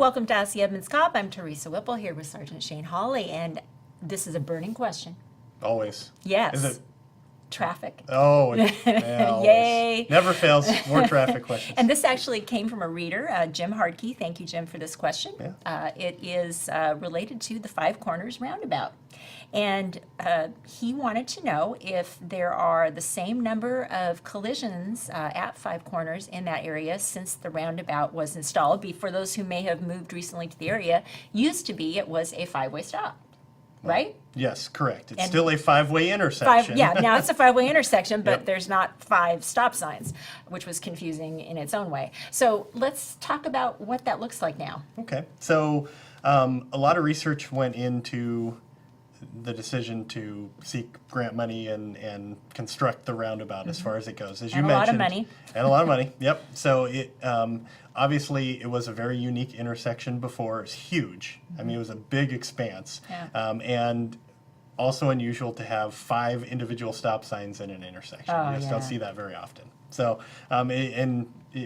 Welcome to Ask the Edmonds Cop. I'm Teresa Whipple here with Sergeant Shane Hawley, and this is a burning question. Always. Yes. Is it? Traffic. Oh, yeah, always. Yay. Never fails. More traffic questions. And this actually came from a reader, Jim Hardkey. Thank you, Jim, for this question. Yeah. It is related to the Five Corners Roundabout. And he wanted to know if there are the same number of collisions at Five Corners in that area since the roundabout was installed. For those who may have moved recently to the area, used to be it was a five-way stop, right? Yes, correct. It's And still a five-way intersection. Now it's a five-way intersection, but Yep. there's not five stop signs, which was confusing in its own way. So let's talk about what that looks like now. Okay. So a lot of research went into the decision to seek grant money and construct the roundabout as far as it goes. As you And a mentioned. lot of money. And a lot of money, yep. So it obviously it was a very unique intersection before. It's huge. I mean, it was a big expanse. Yeah. And also unusual to have 5 individual stop signs in an intersection. Oh, You just yeah. don't see that very often. So,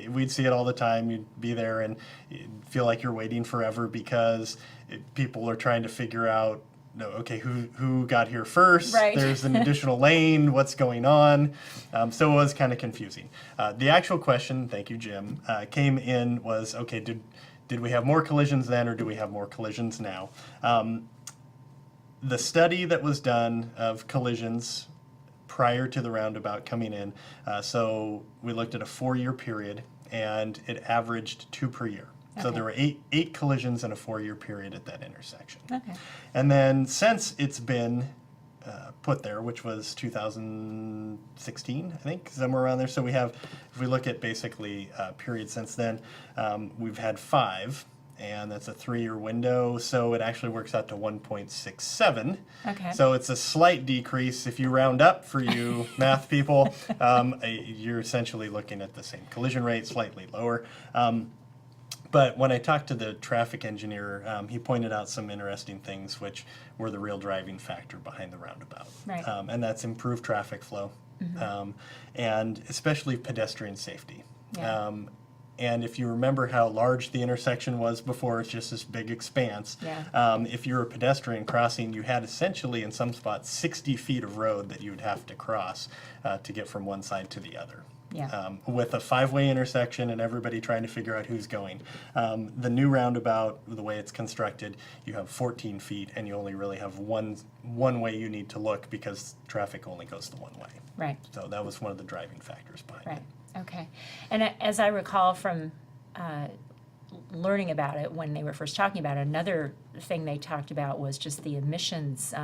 we'd see it all the time. You'd be there and you'd feel like you're waiting forever because people are trying to figure out, no, okay, who got here first? Right. There's an additional lane. What's going on? So it was kind of confusing. The actual question, thank you, Jim, came in was, okay, did we have more collisions then, or do we have more collisions now? The study that was done of collisions prior to the roundabout coming in, so we looked at a 4-year period, and it averaged 2 per year. So Okay. there were eight collisions in a 4-year period at that intersection. Okay. And then since it's been put there, which was 2016, I think, somewhere around there. So we have, if we look at basically period since then, we've had 5, and that's a 3-year window. So it actually works out to 1.67. Okay. So it's a slight decrease. If you round up for you math people, you're essentially looking at the same collision rate, slightly lower. But when I talked to the traffic engineer, he pointed out some interesting things which were the real driving factor behind the roundabout. Right. And that's improved traffic flow, and especially pedestrian safety. Yeah. And if you remember how large the intersection was before, it's just this big expanse. Yeah. If you were a pedestrian crossing, you had essentially in some spots 60 feet of road that you would have to cross to get from one side to the other. Yeah. With a 5-way intersection and everybody trying to figure out who's going. The new roundabout, the way it's constructed, you have 14 feet and you only really have one way you need to look because traffic only goes the one way. Right. So that was one of the driving factors behind Right. it. Okay. And as I recall from learning about it when they were first talking about it, another thing they talked about was just the emissions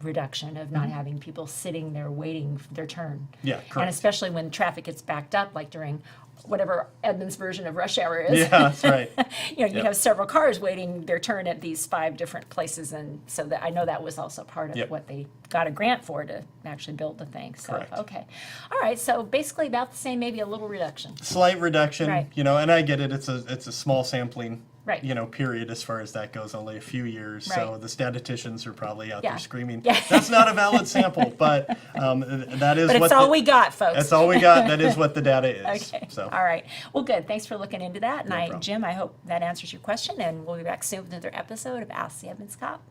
reduction of not having people sitting there waiting for their turn. Yeah, And correct. especially when traffic gets backed up, like during whatever Edmonds version of rush hour is. Yeah, that's right. You Yep. have several cars waiting their turn at these 5 different places, and so that I know that was also part of Yep. what they got a grant for to actually build the thing. So Correct. okay, all right. So basically about the same, maybe a little reduction. Slight reduction, Right. and I get it. It's a small sampling, Right. period as far as that goes. Only a few years, so Right. the statisticians are probably out Yeah. there screaming, Yeah. "That's not a valid sample." But that is But what it's all we got, folks. That's all we got. That is what the data is. Okay. So All right. Well, good. Thanks for looking into that. And No problem. Jim, I hope that answers your question. And we'll be back soon with another episode of Ask the Edmonds Cop.